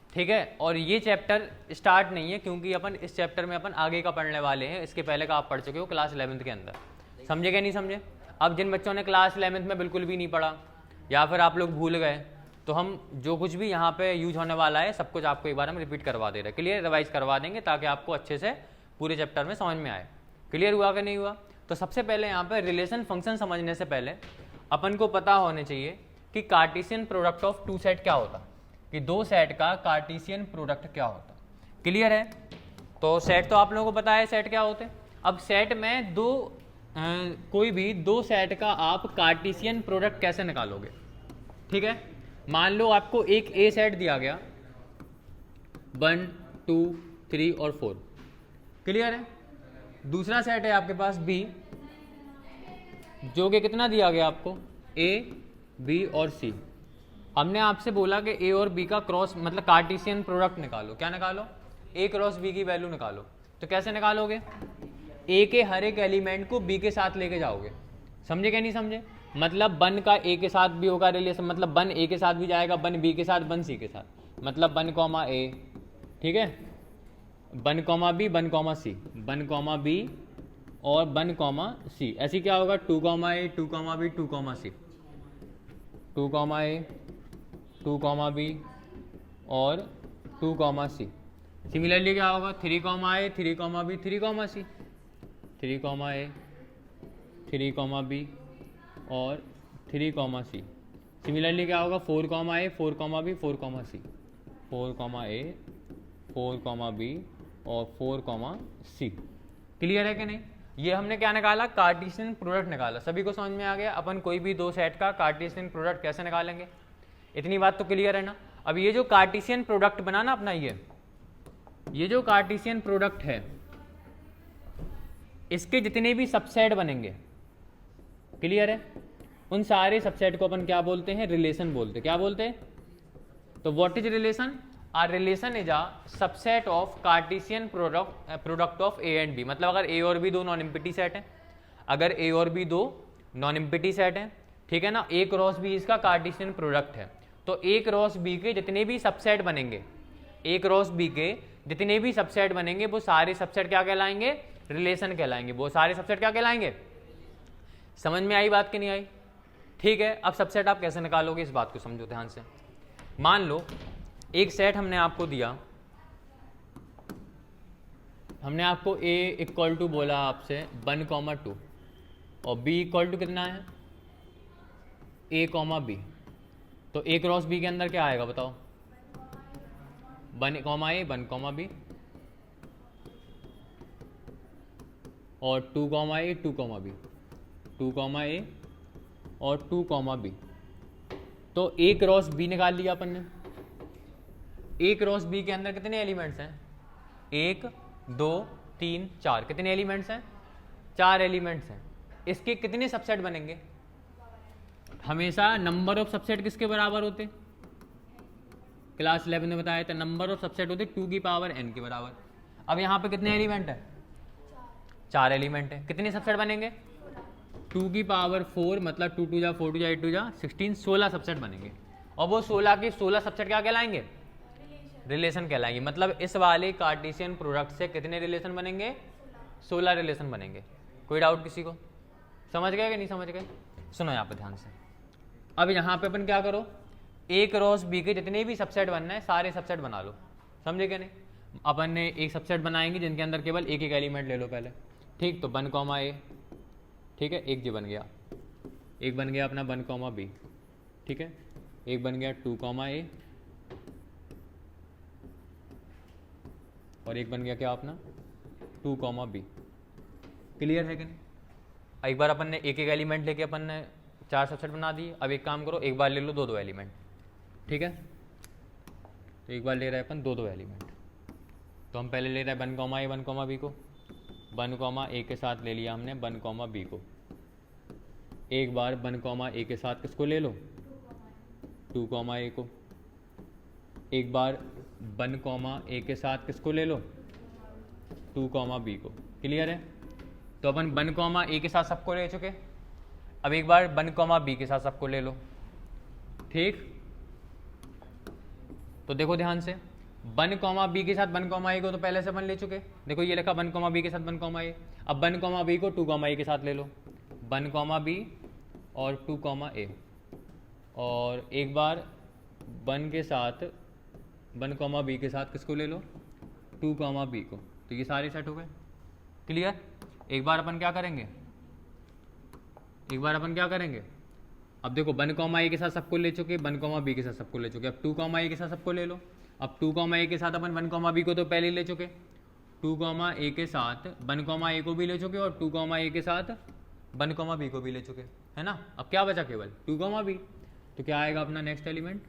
ठीक है। और ये चैप्टर स्टार्ट नहीं है क्योंकि अपन इस चैप्टर में अपन आगे का पढ़ने वाले हैं, इसके पहले का आप पढ़ चुके हो क्लास 11th के अंदर, समझे क्या नहीं समझे। अब जिन बच्चों ने क्लास 11th में बिल्कुल भी नहीं पढ़ा या फिर आप लोग भूल गए, तो हम जो कुछ भी यहाँ पे यूज होने वाला है सब कुछ आपको एक बार हम रिपीट करवा दे रहे हैं, क्लियर, रिवाइज करवा देंगे ताकि आपको अच्छे से पूरे चैप्टर में समझ में आए। क्लियर हुआ कि नहीं हुआ। तो सबसे पहले यहाँ पे रिलेशन फंक्शन समझने से पहले अपन को पता होने चाहिए कि Cartesian product of two set क्या होता, कि दो सेट का कार्टेशियन प्रोडक्ट क्या होता। क्लियर है। तो सेट तो आप लोगों को पता है सेट क्या होते हैं। अब सेट में कोई भी दो सेट का आप कार्टेशियन प्रोडक्ट कैसे निकालोगे। ठीक है, मान लो आपको एक ए सेट दिया गया 1 2 3 और 4, क्लियर है। दूसरा सेट है आपके पास बी, जो कि कितना दिया गया आपको ए बी और सी। हमने आपसे बोला कि ए और बी का क्रॉस मतलब कार्टेशियन प्रोडक्ट निकालो। क्या निकालो, ए क्रॉस बी की वैल्यू निकालो। तो कैसे निकालोगे, ए के हर एक एलिमेंट को बी के साथ लेके जाओगे, समझे क्या नहीं समझे। मतलब 1 का ए के साथ भी होगा रिलेशन, मतलब 1 ए के साथ भी जाएगा, 1 बी के साथ, 1 सी के साथ, मतलब 1 कॉमा ए, ठीक है, 1 कॉमा बी 1 कॉमा सी, 1 कॉमा बी और 1 कॉमा सी। ऐसी क्या होगा 2 कॉमा ए 2 कॉमा बी 2 कॉमा सी, 2 कॉमा ए 2 कॉमा बी और 2 कॉमा सी। सिमिलरली क्या होगा 3 कॉमा ए 3 कॉमा बी 3 कॉमा सी, 3 कॉमा ए 3 कॉमा बी और 3 कॉमा सी। सिमिलरली क्या होगा 4 कॉमा ए 4 कॉमा बी 4 कॉमा सी, 4 कॉमा ए 4 कॉमा बी और 4 कॉमा सी। क्लियर है कि नहीं। ये हमने क्या निकाला, कार्टेशियन प्रोडक्ट निकाला। सभी को समझ में आ गया अपन कोई भी दो सेट का कार्टेशियन प्रोडक्ट कैसे निकालेंगे, इतनी बात तो क्लियर है ना। अब ये जो कार्टेशियन प्रोडक्ट बना ना अपना, ये जो कार्टेशियन प्रोडक्ट है, इसके जितने भी सबसेट बनेंगे, क्लियर है, उन सारे सबसेट को अपन क्या बोलते हैं, रिलेशन बोलते हैं। क्या बोलते हैं, तो what is relation, a relation is a subset of Cartesian product of A and B. मतलब अगर ए और बी दो नॉन एम्प्टी सेट है, अगर ए और बी दो नॉन एम्प्टी सेट है, ठीक है ना, ए क्रॉस बी इसका कार्टेशियन प्रोडक्ट है, तो ए क्रॉस बी के जितने भी सबसेट बनेंगे, ए क्रॉस बी के जितने भी सबसेट बनेंगे वो सारे सबसेट क्या कहलाएंगे, रिलेशन कहलाएंगे। वो सारे सबसेट क्या कहलाएंगे, समझ में आई बात कि नहीं आई। ठीक है, अब सबसेट आप कैसे निकालोगे इस बात को समझो ध्यान से। मान लो एक सेट हमने आपको दिया, हमने आपको a इक्वल टू बोला आपसे 1 कॉमा 2 और b इक्वल टू कितना है a कॉमा बी। तो a क्रॉस b के अंदर क्या आएगा बताओ, 1 कॉमा a 1 कॉमा b और 2 comma a 2 comma b, 2 comma a और 2 कॉमा b। तो a क्रॉस b निकाल लिया अपन ने। ए क्रॉस बी के अंदर कितने एलिमेंट्स हैं, 1 2 3 4, कितने एलिमेंट्स हैं, 4 एलिमेंट्स हैं। इसके कितने सबसेट बनेंगे, हमेशा नंबर ऑफ सबसेट किसके बराबर होते, क्लास 11 में बताया था नंबर ऑफ सबसेट होते 2 की पावर n के बराबर। अब यहाँ पे कितने एलिमेंट है, 4 एलिमेंट है, कितने सबसेट बनेंगे, 2 की पावर 4 मतलब 2 2 जा 4 2 जा 8 2 जा 16, 16 सबसेट बनेंगे। और वो 16 के 16 सबसेट क्या कहलाएंगे, रिलेशन कहलाएंगे। मतलब इस वाले कार्टेशियन प्रोडक्ट से कितने रिलेशन बनेंगे, 16 रिलेशन बनेंगे। कोई डाउट किसी को, समझ गए कि नहीं समझ गए। सुनो यहाँ पे ध्यान से। अब यहाँ पे अपन क्या करो, ए क्रॉस बी के जितने भी सबसेट बनना है सारे सबसेट बना लो, समझे क्या नहीं। अपन ने एक सबसेट बनाएंगे जिनके अंदर केवल एक एक एलिमेंट ले लो पहले, ठीक। तो 1 कॉमा ए, ठीक है, एक जी बन गया, एक बन गया अपना 1 कॉमा बी, ठीक है, एक बन गया 2 कॉमा ए और एक बन गया क्या अपना 2 कॉमा बी। क्लियर है कि नहीं। एक बार अपन ने एक एक एलिमेंट लेके अपन ने 4 सबसेट बना दिए। अब एक काम करो, एक बार ले लो 2 2 एलिमेंट, ठीक है। तो एक बार ले रहे हैं अपन 2 2 एलिमेंट। तो हम पहले ले रहे हैं 1 कॉमा ए 1 कॉमा बी को, 1 कॉमा ए के साथ ले लिया हमने 1 कॉमा बी को। एक बार 1 कॉमा ए के साथ किसको ले लो, 2 कॉमा ए को। एक बार 1 कॉमा ए के साथ किसको ले लो, 2 कॉमा बी को। क्लियर है। तो अपन 1 कॉमा ए के साथ सबको ले चुके। अब एक बार 1 कॉमा बी के साथ सबको ले लो, ठीक। तो देखो ध्यान से, वन कॉमा बी के साथ वन कॉमा ए को तो पहले से अपन ले चुके, देखो ये लिखा वन कॉमा बी के साथ वन कॉमा ए। अब वन कॉमा बी को टू कॉमा ए के साथ ले लो, वन कॉमा बी और टू कॉमा ए, और एक बार वन के साथ वन कॉमा बी के साथ किसको ले लो, टू कॉमा बी को। तो ये सारे सेट हो गए, क्लियर। एक बार अपन क्या करेंगे, एक बार अपन क्या करेंगे, अब देखो वन कॉमा ए के साथ सबको ले चुके, वन कॉमा बी के साथ सबको ले चुके, अब टू कॉमा ए के साथ सबको ले लो। अब टू कॉमा ए के साथ अपन वन कॉमा बी को तो पहले ही ले चुके, टू कॉमा ए के साथ वन कॉमा ए को भी ले चुके और टू कॉमा ए के साथ वन कॉमा बी को भी ले चुके, है ना। अब क्या बचा केवल टू कॉमा बी, तो क्या आएगा अपना next element,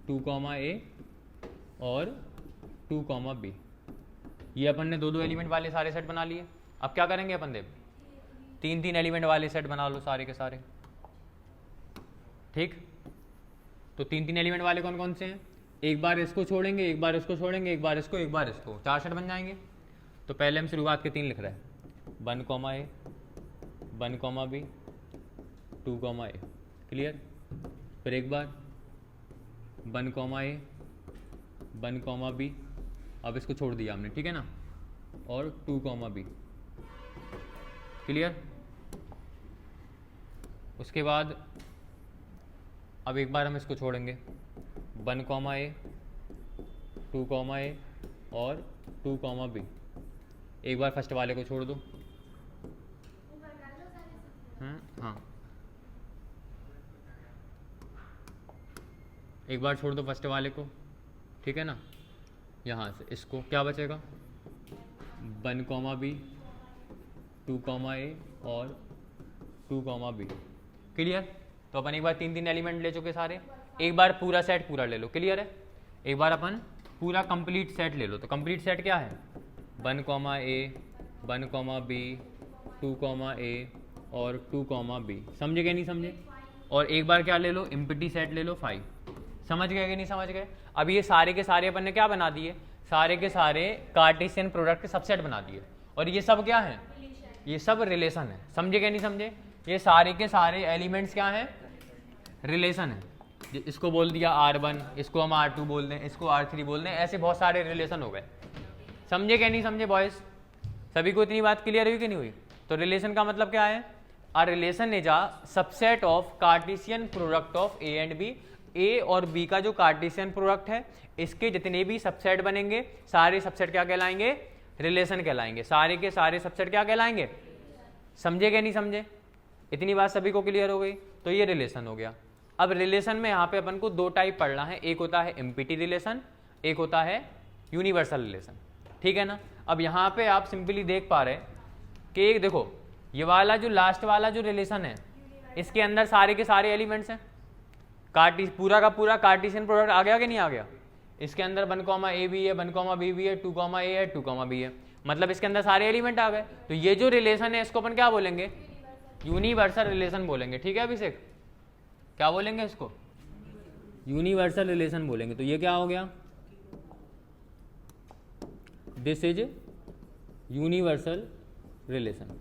to comma A और टू कॉमा बी। ये अपन ने दो दो एलिमेंट वाले सारे सेट बना लिए। अब क्या करेंगे अपन देव, तीन तीन एलिमेंट वाले सेट बना लो सारे के सारे, ठीक। तो तीन तीन एलिमेंट वाले कौन कौन से हैं, एक बार इसको छोड़ेंगे, एक बार इसको छोड़ेंगे, एक बार इसको, एक बार इसको, चार सेट बन जाएंगे। तो पहले हम शुरुआत के तीन लिख रहे हैं, one comma A, one comma B, two comma A, clear. फिर एक बार one comma A, one comma B, अब इसको छोड़ दिया हमने, ठीक है ना, और टू कॉमा बी, क्लियर। उसके बाद अब एक बार हम इसको छोड़ेंगे, one comma A, to comma A और टू कॉमा बी। एक बार फर्स्ट वाले को छोड़ दो, हाँ एक बार छोड़ दो फर्स्ट वाले को, ठीक है ना। यहाँ से इसको क्या बचेगा, one comma B, two comma A और टू कॉमा बी, क्लियर। तो अपन एक बार तीन तीन एलिमेंट ले चुके सारे, एक बार पूरा सेट पूरा ले लो, क्लियर है। एक बार अपन पूरा कंप्लीट सेट ले लो। तो कंप्लीट सेट क्या है, one comma A, one comma B, two comma A और टू कॉमा बी, समझे गए नहीं समझे। और एक बार क्या ले लो, एम्प्टी सेट ले लो 5, समझ गए कि नहीं समझ गए। अब ये सारे के सारे अपन ने क्या बना दिए, सारे के सारे कार्टेशियन प्रोडक्ट के सबसेट बना दिए। और ये सब क्या है, ये सब रिलेशन है, समझे कि नहीं समझे। ये सारे के सारे एलिमेंट्स क्या हैं, रिलेशन है। इसको बोल दिया R1, इसको हम R2 बोल दें, इसको R3 बोल दें, ऐसे बहुत सारे रिलेशन हो गए, समझे कि नहीं समझे बॉयज। सभी को इतनी बात क्लियर हुई कि नहीं हुई। तो रिलेशन का मतलब क्या है, a relation is a subset of Cartesian product of A and B. A और बी का जो कार्टेशियन प्रोडक्ट है, इसके जितने भी सबसेट बनेंगे सारे सबसेट क्या कहलाएंगे, रिलेशन कहलाएंगे। सारे के सारे सबसेट क्या कहलाएंगे, समझे कि नहीं समझे। इतनी बात सभी को क्लियर हो गई। तो ये रिलेशन हो गया। अब रिलेशन में यहाँ पे अपन को दो टाइप पढ़ना है, एक होता है एम्पिटी रिलेशन, एक होता है यूनिवर्सल रिलेशन, ठीक है ना। अब यहाँ पे आप सिंपली देख पा रहे कि देखो ये वाला जो लास्ट वाला जो रिलेशन है, इसके अंदर सारे के सारे एलिमेंट्स हैं, पूरा का पूरा कार्टेशियन प्रोडक्ट आ गया कि नहीं आ गया। इसके अंदर वन कॉमा ए भी है, वन कॉमा बी भी है, टू कॉमा ए है, टू कॉमा बी है, मतलब इसके अंदर सारे एलिमेंट आ गए। तो ये जो रिलेशन है इसको अपन क्या बोलेंगे, यूनिवर्सल रिलेशन बोलेंगे, ठीक है अभिषेक, क्या बोलेंगे इसको, यूनिवर्सल रिलेशन बोलेंगे। तो ये क्या हो गया, दिस इज यूनिवर्सल रिलेशन।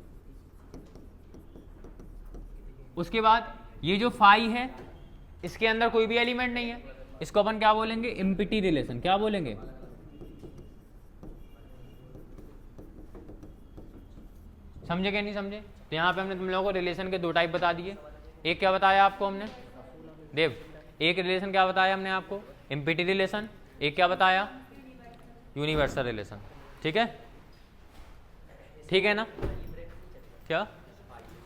उसके बाद ये जो फाई है, इसके अंदर कोई भी एलिमेंट नहीं है, इसको अपन क्या बोलेंगे, एम्प्टी रिलेशन। क्या बोलेंगे, समझे क्या नहीं समझे। तो यहाँ पे हमने तुम लोगों को रिलेशन के दो टाइप बता दिए। एक क्या बताया आपको हमने देव, एक रिलेशन क्या बताया हमने आपको, एम्प्टी रिलेशन। एक क्या बताया, यूनिवर्सल रिलेशन, ठीक है, ठीक है ना। क्या,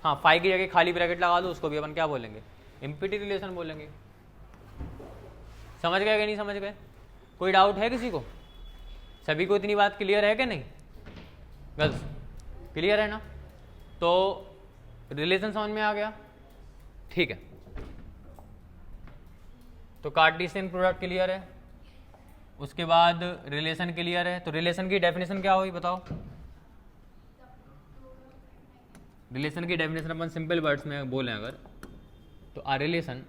हाँ फाई की जगह खाली ब्रैकेट लगा दो, उसको भी अपन क्या बोलेंगे, एम्प्टी रिलेशन बोलेंगे। समझ गए कि नहीं समझ गए, कोई डाउट है किसी को, सभी को इतनी बात क्लियर है कि नहीं, गर्ल्स क्लियर है ना। तो रिलेशन समझ में आ गया, ठीक है। तो कार्टेशियन प्रोडक्ट क्लियर है, उसके बाद रिलेशन क्लियर है। तो रिलेशन की डेफिनेशन क्या हुई बताओ, रिलेशन की डेफिनेशन अपन सिंपल वर्ड्स में बोलें अगर, तो a relation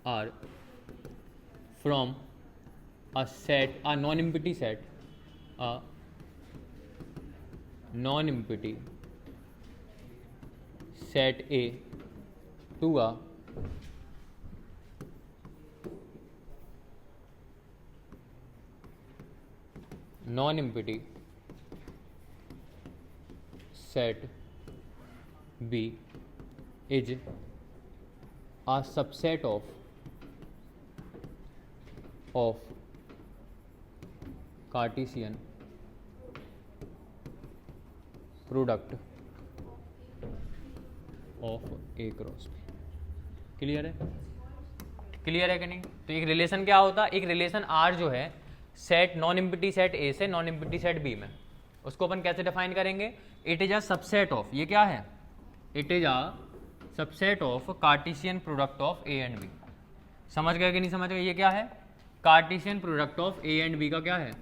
are from a set, a non-empty set, a non-empty set A to a non-empty set B is a subset of Cartesian product of A cross B। Clear है? Clear है कि नहीं? तो एक रिलेशन क्या होता है? एक रिलेशन R जो है सेट नॉन एम्प्टी सेट ए से नॉन एम्प्टी सेट बी में, उसको अपन कैसे डिफाइन करेंगे? It is a subset of, ये क्या है? It is a subset of Cartesian product of A and B. समझ गए कि नहीं समझ गए? ये क्या है? Cartesian product of A and B का क्या है?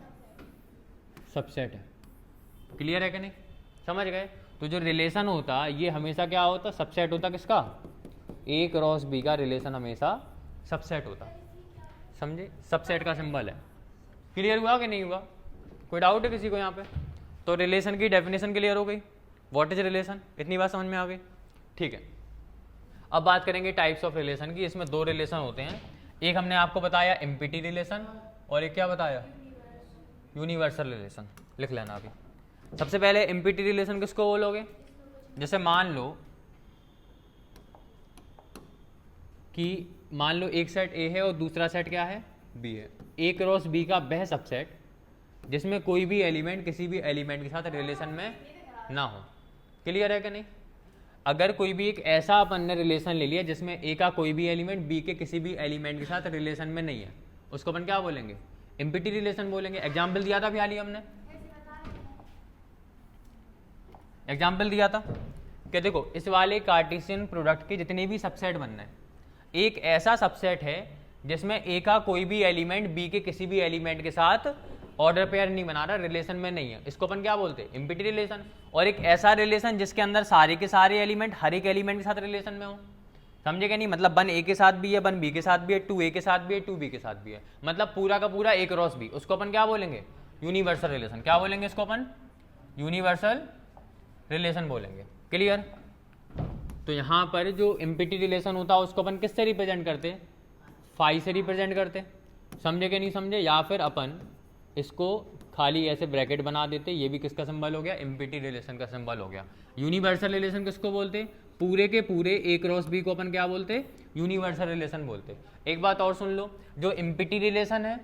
सबसेट है। क्लियर है कि नहीं? समझ गए? तो जो रिलेशन होता ये हमेशा क्या होता? सबसेट होता किसका? ए क्रॉस बी का रिलेशन हमेशा सबसेट होता। समझे? सबसेट का सिंबल है। क्लियर हुआ कि नहीं हुआ? कोई डाउट है किसी को यहाँ पे? तो रिलेशन की डेफिनेशन क्लियर हो गई। व्हाट इज रिलेशन, इतनी बात समझ में आ गई। ठीक है, अब बात करेंगे टाइप्स ऑफ रिलेशन की। इसमें दो रिलेशन होते हैं, एक हमने आपको बताया एम्पिटी रिलेशन और एक क्या बताया? Universal relation. लिख लेना अभी। सबसे पहले एम्पिटी रिलेशन किसको बोलोगे? जैसे मान लो एक सेट ए है और दूसरा सेट क्या है? बी है। ए क्रॉस बी का वह सबसेट जिसमें कोई भी एलिमेंट किसी भी एलिमेंट के साथ रिलेशन में ना हो। क्लियर है कि नहीं? अगर कोई भी एक ऐसा अपन ने रिलेशन ले लिया जिसमें ए का कोई भी एलिमेंट बी के किसी भी एलिमेंट के साथ रिलेशन में नहीं है, उसको अपन क्या बोलेंगे? एम्पिटी रिलेशन बोलेंगे। एग्जाम्पल दिया था फिलहाल ही हमने, एग्जाम्पल दिया था कि देखो इस वाले कार्टेशियन प्रोडक्ट के जितने भी सबसेट बनना है, एक ऐसा सबसेट है जिसमें ए का कोई भी एलिमेंट बी के किसी भी एलिमेंट के साथ ऑर्डर पेयर नहीं बना रहा, रिलेशन में नहीं है, इसको अपन क्या बोलते हैं? Empty relation. और एक ऐसा रिलेशन जिसके अंदर सारे के सारे एलिमेंट हर एक एलिमेंट के साथ रिलेशन में हो। समझे क्या नहीं? मतलब वन ए के साथ भी है, वन बी के साथ भी है, टू ए के साथ भी है, टू बी के साथ भी है, मतलब पूरा का पूरा ए क्रॉस बी। उसको अपन क्या बोलेंगे? Universal relation. क्या बोलेंगे इसको अपन? यूनिवर्सल रिलेशन बोलेंगे। क्लियर? तो यहाँ पर जो एम्पिटी रिलेशन होता है उसको अपन किससे रिप्रेजेंट करते? फाई से रिप्रेजेंट करते। समझे कि नहीं समझे? या फिर अपन इसको खाली ऐसे ब्रैकेट बना देते, ये भी किसका सिंबल हो गया? एम्पिटी रिलेशन का सिंबल हो गया। यूनिवर्सल रिलेशन किसको बोलते? पूरे के पूरे ए क्रॉस बी को अपन क्या बोलते? यूनिवर्सल रिलेशन बोलते। एक बात और सुन लो, जो एम्पिटी रिलेशन है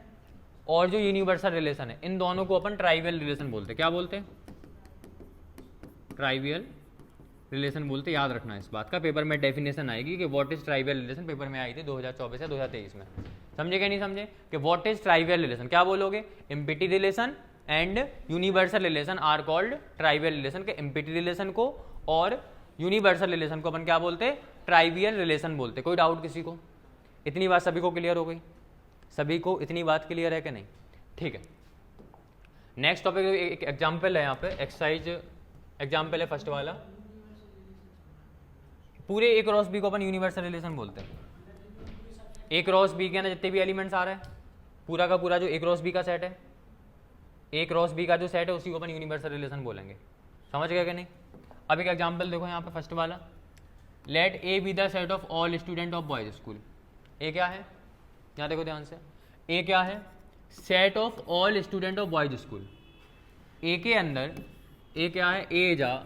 और जो यूनिवर्सल रिलेशन है, इन दोनों को अपन ट्राइवियल रिलेशन बोलते। क्या बोलते? ट्राइवियल रिलेशन बोलते। याद रखना इस बात का, पेपर में डेफिनेशन आएगी कि what is trivial relation, paper में आई थी 2024 या 2023 में। समझे क्या नहीं समझे? कि व्हाट इज ट्राइवियल रिलेशन, क्या बोलोगे? Empty relation and universal relation are called trivial relation. के एम्पिटी रिलेशन को और यूनिवर्सल रिलेशन को अपन क्या बोलते? ट्राइवियल रिलेशन बोलते। कोई डाउट किसी को? इतनी बात सभी को क्लियर हो गई? सभी को इतनी बात क्लियर है कि नहीं? ठीक है, नेक्स्ट टॉपिक एक एग्जाम्पल है यहाँ पे, एक्सरसाइज एग्जाम्पल है फर्स्ट वाला। पूरे ए क्रॉस बी को अपन यूनिवर्सल रिलेशन बोलते हैं। ए क्रॉस बी के अंदर जितने भी एलिमेंट्स आ रहे हैं, पूरा का पूरा जो ए क्रॉस बी का सेट है, ए क्रॉस बी का जो सेट है उसी को अपन यूनिवर्सल रिलेशन बोलेंगे। समझ गए कि नहीं? अब एक एग्जांपल देखो यहाँ पे फर्स्ट वाला, let A be the set of all student of boys school. A क्या है? यहाँ देखो ध्यान से, ए क्या है? Set of all student of boys school. A के अंदर ए क्या है? A is a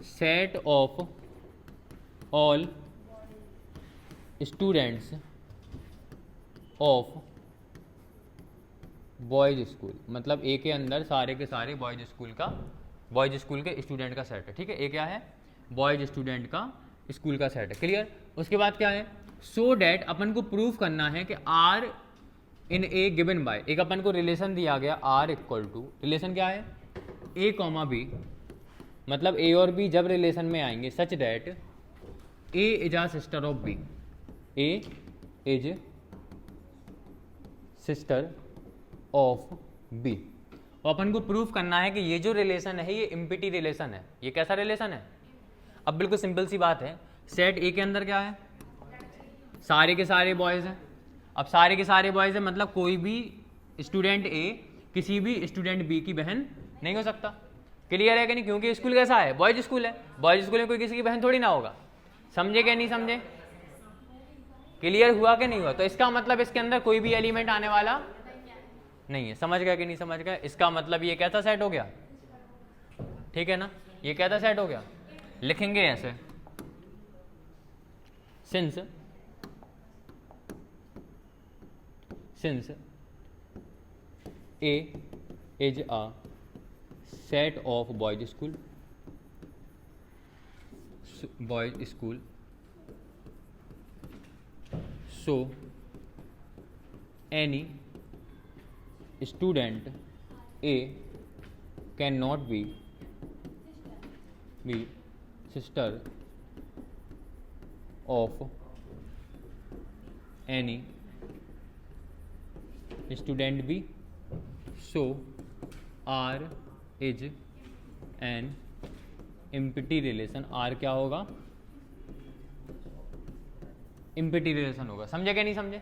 set of all students of boys school. मतलब ए के अंदर सारे के सारे बॉयज स्कूल के स्टूडेंट का सेट है। ठीक है, ए क्या है? बॉयज स्टूडेंट का स्कूल का सेट है। क्लियर? उसके बाद क्या है? सो डैट अपन को प्रूव करना है कि R in A given by, एक अपन को रिलेशन दिया गया आर इक्वल टू, रिलेशन क्या है? ए कॉमा बी, मतलब ए और बी जब रिलेशन में आएंगे such that A is a sister of B, A is sister of B. और अपन को प्रूफ करना है कि ये जो रिलेशन है ये एम्पिटी रिलेशन है। ये कैसा रिलेशन है? अब बिल्कुल सिंपल सी बात है, सेट ए के अंदर क्या है? सारे के सारे बॉयज हैं। अब सारे के सारे बॉयज हैं मतलब कोई भी स्टूडेंट ए किसी भी स्टूडेंट बी की बहन नहीं हो सकता। क्लियर है कि नहीं? क्योंकि स्कूल कैसा है, बॉयज स्कूल है, बॉयज स्कूल में कोई किसी की बहन थोड़ी ना होगा। समझे क्या नहीं समझे? क्लियर हुआ कि नहीं हुआ? तो इसका मतलब इसके अंदर कोई भी एलिमेंट आने वाला नहीं है। समझ गया कि नहीं समझ गया? इसका मतलब ये कैसा सेट हो गया, ठीक है ना? ये कैसा सेट हो गया, लिखेंगे ऐसे, since A is a set of boys school, so any student A cannot be sister of any student B, so R is an empty relation। R क्या होगा, empty relation होगा। समझे क्या नहीं समझे?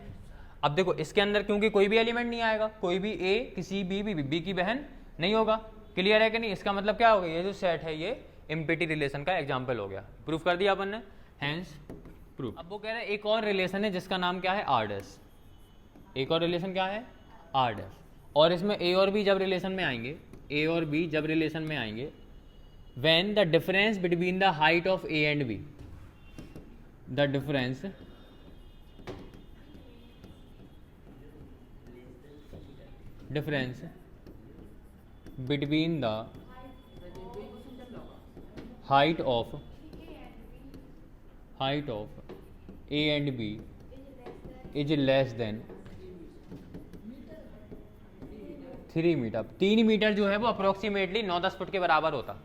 अब देखो इसके अंदर क्योंकि कोई भी एलिमेंट नहीं आएगा, कोई भी A किसी B की बहन नहीं होगा। क्लियर है कि नहीं? इसका मतलब क्या होगा, ये जो सेट है ये एम्प्टी रिलेशन का एग्जाम्पल हो गया। प्रूफ कर दिया अपन ने, हैंस प्रूफ। अब वो कह रहे हैं एक और रिलेशन है जिसका नाम क्या है, आर डैश। एक और रिलेशन क्या है, आर डैश। और इसमें ए और बी जब रिलेशन में आएंगे, ए और बी जब रिलेशन में आएंगे, when the difference between the height of A and B, the difference between the height of A and B is less than 3 metre. 3 metre जो है वो अप्रोक्सीमेटली 9-10 फुट के बराबर होता।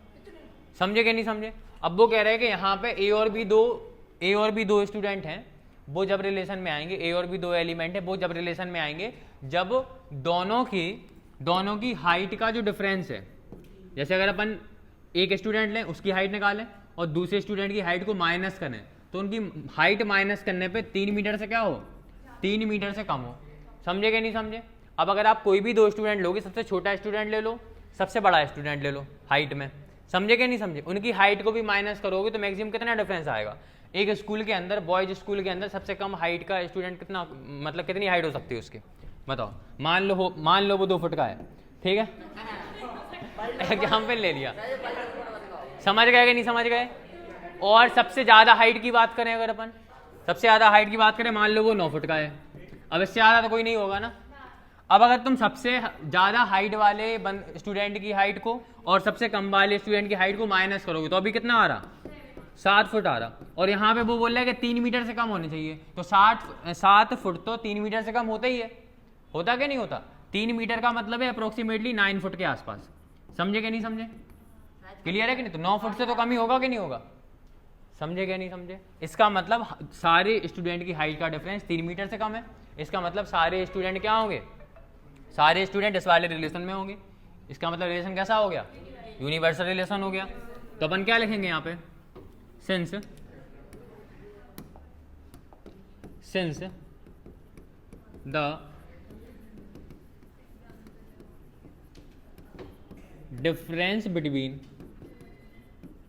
समझे कि नहीं समझे? अब वो कह रहे हैं कि यहाँ पे ए और बी दो स्टूडेंट हैं, वो जब रिलेशन में आएंगे, ए और बी दो एलिमेंट है, वो जब रिलेशन में आएंगे जब दोनों की हाइट का जो डिफरेंस है, जैसे अगर अपन एक स्टूडेंट लें उसकी हाइट निकालें और दूसरे स्टूडेंट की हाइट को माइनस करें, तो उनकी हाइट माइनस करने पे 3 मीटर से क्या हो, 3 मीटर से कम हो। समझे कि नहीं समझे? अब अगर आप कोई भी दो स्टूडेंट लोगे, सबसे छोटा स्टूडेंट ले लो, सबसे बड़ा स्टूडेंट ले लो हाइट में, समझे कि नहीं समझे? उनकी हाइट को भी माइनस करोगे तो मैक्सिमम कितना डिफरेंस आएगा। एक स्कूल के अंदर, बॉयज स्कूल के अंदर सबसे कम हाइट का स्टूडेंट कितना, मतलब कितनी हाइट हो सकती है उसकी, बताओ? मान लो वो 2 फुट का है, ठीक है? एग्जाम्पल ले लिया, समझ गए कि नहीं समझ गए? और सबसे ज्यादा हाइट की बात करें, अगर अपन सबसे ज्यादा हाइट की बात करें, मान लो वो 9 फुट का है। अब इससे ज्यादा तो कोई नहीं होगा ना। अब अगर तुम सबसे ज्यादा हाइट वाले स्टूडेंट की हाइट को और सबसे कम वाले स्टूडेंट की हाइट को माइनस करोगे तो अभी कितना आ रहा, 7 फुट आ रहा। और यहाँ पे वो बोल रहा है कि 3 मीटर से कम होने चाहिए, तो 7 फुट तो 3 मीटर से कम होता ही है, होता क्या नहीं होता? 3 मीटर का मतलब है अप्रोक्सीमेटली 9 फुट के आसपास। समझे कि नहीं समझे? क्लियर है कि नहीं? तो 9 फुट से तो कम ही होगा कि नहीं होगा? समझे क्या नहीं समझे? इसका मतलब सारे स्टूडेंट की हाइट का डिफरेंस 3 मीटर से कम है। इसका मतलब सारे स्टूडेंट क्या होंगे, सारे स्टूडेंट इस वाले रिलेशन में होंगे। इसका मतलब रिलेशन कैसा हो गया, यूनिवर्सल रिलेशन हो गया। तो अपन क्या लिखेंगे यहाँ पे, since the difference between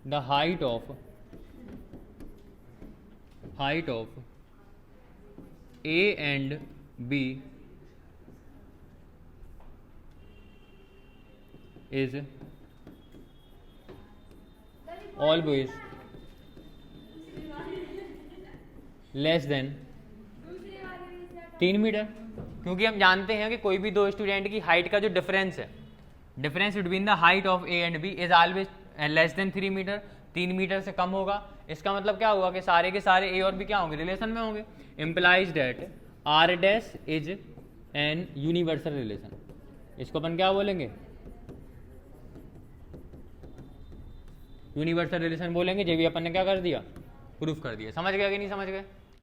the height of A and B is always less than 3 metre, क्योंकि हम जानते हैं कि कोई भी दो स्टूडेंट की हाइट का जो डिफरेंस है, difference between the height of A and B is always less than 3 metre, 3 metre से कम होगा। इसका मतलब क्या हुआ कि सारे के सारे ए और बी क्या होंगे, रिलेशन में होंगे। Implies that R dash is an universal relation. इसको अपन क्या बोलेंगे, यूनिवर्सल रिलेशन बोलेंगे। जो भी अपन ने क्या कर दिया, प्रूफ कर दिया। समझ गया कि नहीं समझ गए?